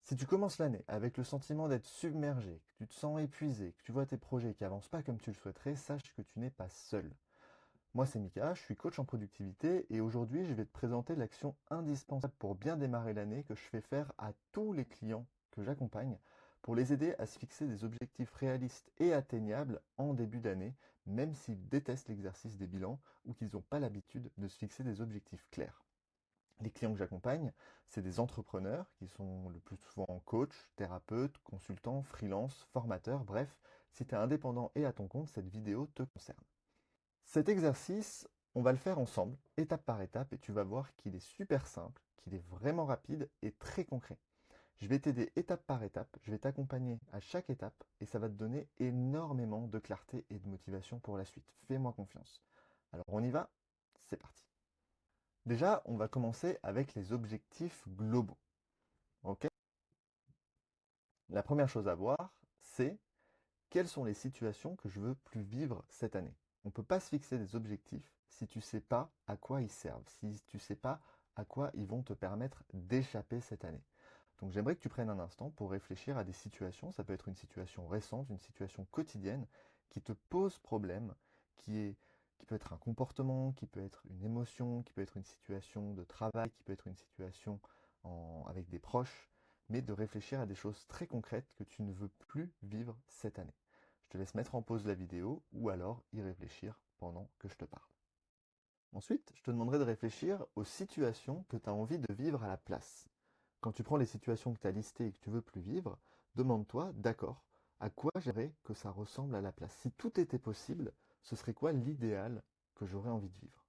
Si tu commences l'année avec le sentiment d'être submergé, que tu te sens épuisé, que tu vois tes projets qui avancent pas comme tu le souhaiterais, sache que tu n'es pas seul. Moi, c'est Mika, je suis coach en productivité et aujourd'hui, je vais te présenter l'action indispensable pour bien démarrer l'année que je fais faire à tous les clients que j'accompagne pour les aider à se fixer des objectifs réalistes et atteignables en début d'année, même s'ils détestent l'exercice des bilans ou qu'ils n'ont pas l'habitude de se fixer des objectifs clairs. Les clients que j'accompagne, c'est des entrepreneurs qui sont le plus souvent coach, thérapeute, consultant, freelance, formateur, bref, si tu es indépendant et à ton compte, cette vidéo te concerne. Cet exercice, on va le faire ensemble, étape par étape, et tu vas voir qu'il est super simple, qu'il est vraiment rapide et très concret. Je vais t'aider étape par étape, je vais t'accompagner à chaque étape, et ça va te donner énormément de clarté et de motivation pour la suite. Fais-moi confiance. Alors on y va? C'est parti. Déjà, on va commencer avec les objectifs globaux. Ok. La première chose à voir, c'est quelles sont les situations que je veux plus vivre cette année. On ne peut pas se fixer des objectifs si tu ne sais pas à quoi ils servent, si tu ne sais pas à quoi ils vont te permettre d'échapper cette année. Donc j'aimerais que tu prennes un instant pour réfléchir à des situations, ça peut être une situation récente, une situation quotidienne, qui te pose problème, qui peut être un comportement, qui peut être une émotion, qui peut être une situation de travail, qui peut être une situation avec des proches, mais de réfléchir à des choses très concrètes que tu ne veux plus vivre cette année. Je te laisse mettre en pause la vidéo ou alors y réfléchir pendant que je te parle. Ensuite, je te demanderai de réfléchir aux situations que tu as envie de vivre à la place. Quand tu prends les situations que tu as listées et que tu veux plus vivre, demande-toi, d'accord, à quoi j'aimerais que ça ressemble à la place. Si tout était possible, ce serait quoi l'idéal que j'aurais envie de vivre?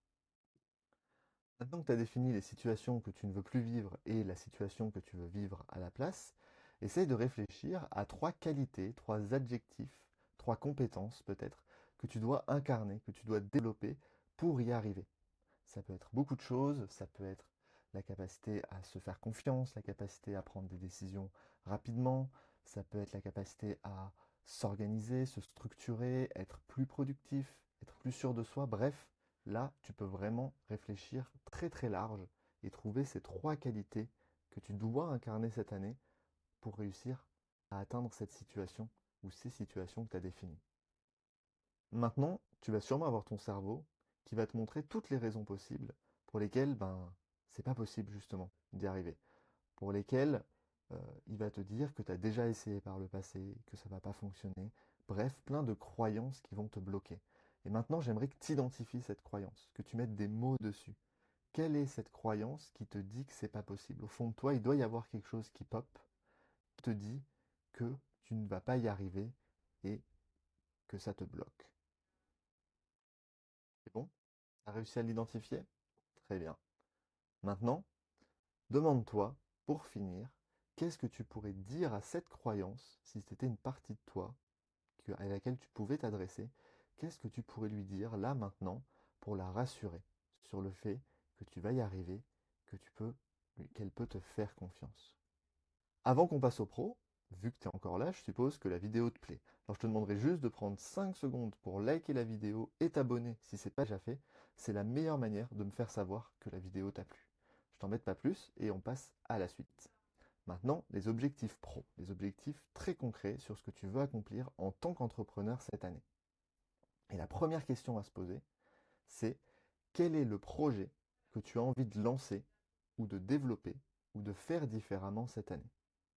Maintenant que tu as défini les situations que tu ne veux plus vivre et la situation que tu veux vivre à la place, essaye de réfléchir à trois qualités, trois adjectifs, trois compétences peut-être, que tu dois incarner, que tu dois développer pour y arriver. Ça peut être beaucoup de choses, ça peut être la capacité à se faire confiance, la capacité à prendre des décisions rapidement, ça peut être la capacité à s'organiser, se structurer, être plus productif, être plus sûr de soi. Bref, là, tu peux vraiment réfléchir très très large et trouver ces trois qualités que tu dois incarner cette année pour réussir à atteindre cette situation ou ces situations que tu as définies. Maintenant, tu vas sûrement avoir ton cerveau qui va te montrer toutes les raisons possibles pour lesquelles c'est pas possible justement d'y arriver. Pour lesquelles il va te dire que tu as déjà essayé par le passé, que ça va pas fonctionner. Bref, plein de croyances qui vont te bloquer. Et maintenant, j'aimerais que tu identifies cette croyance, que tu mettes des mots dessus. Quelle est cette croyance qui te dit que c'est pas possible? Au fond de toi, il doit y avoir quelque chose qui pop, qui te dit que tu ne vas pas y arriver et que ça te bloque. C'est bon? Tu as réussi à l'identifier? Très bien. Maintenant, demande-toi, pour finir, qu'est-ce que tu pourrais dire à cette croyance, si c'était une partie de toi à laquelle tu pouvais t'adresser, qu'est-ce que tu pourrais lui dire là maintenant pour la rassurer sur le fait que tu vas y arriver, que qu'elle peut te faire confiance. Avant qu'on passe au pro, vu que tu es encore là, je suppose que la vidéo te plaît. Alors je te demanderai juste de prendre 5 secondes pour liker la vidéo et t'abonner si ce n'est pas déjà fait. C'est la meilleure manière de me faire savoir que la vidéo t'a plu. Je t'embête pas plus et on passe à la suite. Maintenant, les objectifs pro, les objectifs très concrets sur ce que tu veux accomplir en tant qu'entrepreneur cette année. Et la première question à se poser, c'est quel est le projet que tu as envie de lancer ou de développer ou de faire différemment cette année?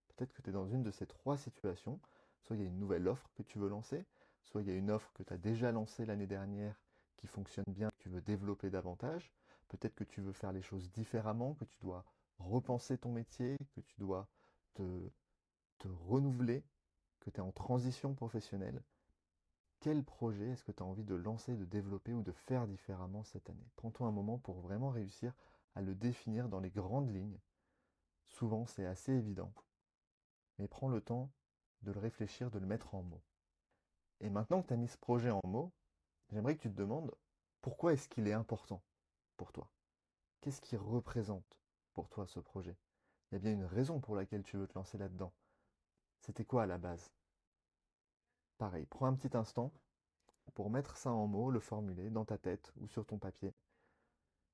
Peut-être que tu es dans une de ces trois situations. Soit il y a une nouvelle offre que tu veux lancer, soit il y a une offre que tu as déjà lancée l'année dernière qui fonctionne bien, que tu veux développer davantage. Peut-être que tu veux faire les choses différemment, que tu dois repenser ton métier, que tu dois te, te renouveler, que tu es en transition professionnelle. Quel projet est-ce que tu as envie de lancer, de développer ou de faire différemment cette année? Prends-toi un moment pour vraiment réussir à le définir dans les grandes lignes. Souvent, c'est assez évident, mais prends le temps de le réfléchir, de le mettre en mots. Et maintenant que tu as mis ce projet en mots, j'aimerais que tu te demandes pourquoi est-ce qu'il est important pour toi? Qu'est-ce qui représente pour toi ce projet? Il y a bien une raison pour laquelle tu veux te lancer là-dedans. C'était quoi à la base? Pareil, prends un petit instant pour mettre ça en mots, le formuler dans ta tête ou sur ton papier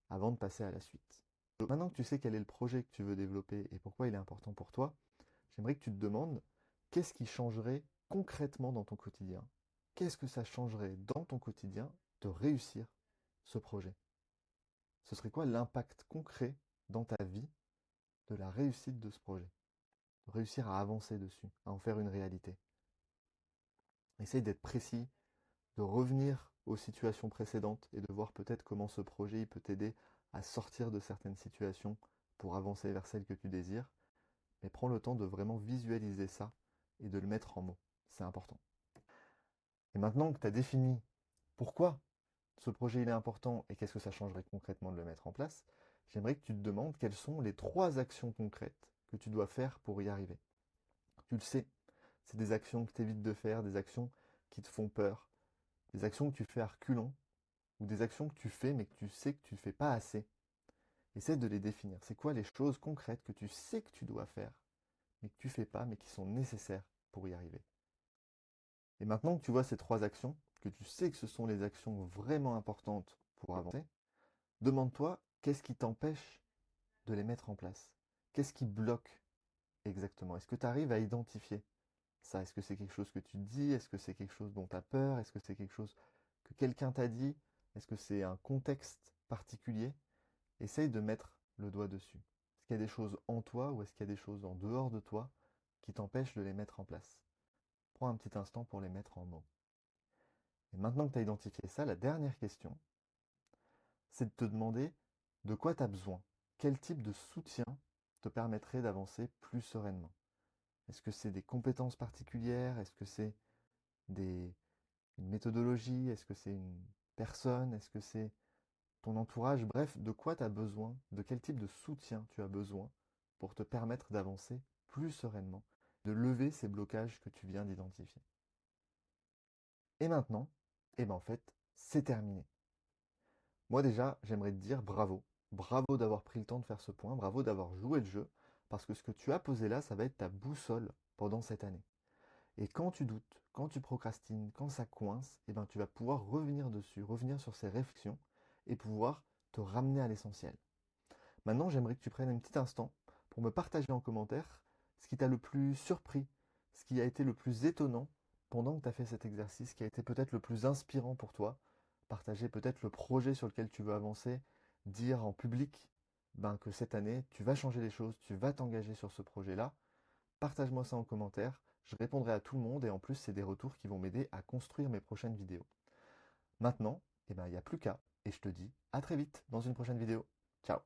avant de passer à la suite. Donc, maintenant que tu sais quel est le projet que tu veux développer et pourquoi il est important pour toi, j'aimerais que tu te demandes qu'est-ce qui changerait concrètement dans ton quotidien? Qu'est-ce que ça changerait dans ton quotidien de réussir ce projet? Ce serait quoi l'impact concret dans ta vie de la réussite de ce projet? De réussir à avancer dessus, à en faire une réalité. Essaye d'être précis, de revenir aux situations précédentes et de voir peut-être comment ce projet il peut t'aider à sortir de certaines situations pour avancer vers celles que tu désires. Mais prends le temps de vraiment visualiser ça et de le mettre en mots. C'est important. Et maintenant que tu as défini pourquoi ce projet il est important et qu'est-ce que ça changerait concrètement de le mettre en place, j'aimerais que tu te demandes quelles sont les 3 actions concrètes que tu dois faire pour y arriver. Tu le sais, c'est des actions que tu évites de faire, des actions qui te font peur, des actions que tu fais à reculons, ou des actions que tu fais mais que tu sais que tu ne fais pas assez. Essaie de les définir. C'est quoi les choses concrètes que tu sais que tu dois faire, mais que tu ne fais pas, mais qui sont nécessaires pour y arriver? Et maintenant que tu vois ces 3 actions, que tu sais que ce sont les actions vraiment importantes pour avancer, demande-toi qu'est-ce qui t'empêche de les mettre en place? Qu'est-ce qui bloque exactement? Est-ce que tu arrives à identifier ça? Est-ce que c'est quelque chose que tu dis? Est-ce que c'est quelque chose dont tu as peur? Est-ce que c'est quelque chose que quelqu'un t'a dit? Est-ce que c'est un contexte particulier? Essaye de mettre le doigt dessus. Est-ce qu'il y a des choses en toi ou est-ce qu'il y a des choses en dehors de toi qui t'empêchent de les mettre en place? Prends un petit instant pour les mettre en mots. Et maintenant que tu as identifié ça, la dernière question, c'est de te demander de quoi tu as besoin. Quel type de soutien te permettrait d'avancer plus sereinement? Est-ce que c'est des compétences particulières? Est-ce que c'est une méthodologie? Est-ce que c'est une personne? Est-ce que c'est ton entourage? Bref, de quoi tu as besoin? De quel type de soutien tu as besoin pour te permettre d'avancer plus sereinement, de lever ces blocages que tu viens d'identifier? Et maintenant, eh ben en fait, c'est terminé. Moi déjà, j'aimerais te dire bravo. Bravo d'avoir pris le temps de faire ce point, bravo d'avoir joué le jeu, parce que ce que tu as posé là, ça va être ta boussole pendant cette année. Et quand tu doutes, quand tu procrastines, quand ça coince, eh ben tu vas pouvoir revenir dessus, revenir sur ces réflexions et pouvoir te ramener à l'essentiel. Maintenant, j'aimerais que tu prennes un petit instant pour me partager en commentaire ce qui t'a le plus surpris, ce qui a été le plus étonnant pendant que tu as fait cet exercice, qui a été peut-être le plus inspirant pour toi. Partager peut-être le projet sur lequel tu veux avancer, dire en public que cette année, tu vas changer les choses, tu vas t'engager sur ce projet-là. Partage-moi ça en commentaire, je répondrai à tout le monde et en plus, c'est des retours qui vont m'aider à construire mes prochaines vidéos. Maintenant, il n'y a plus qu'à et je te dis à très vite dans une prochaine vidéo. Ciao!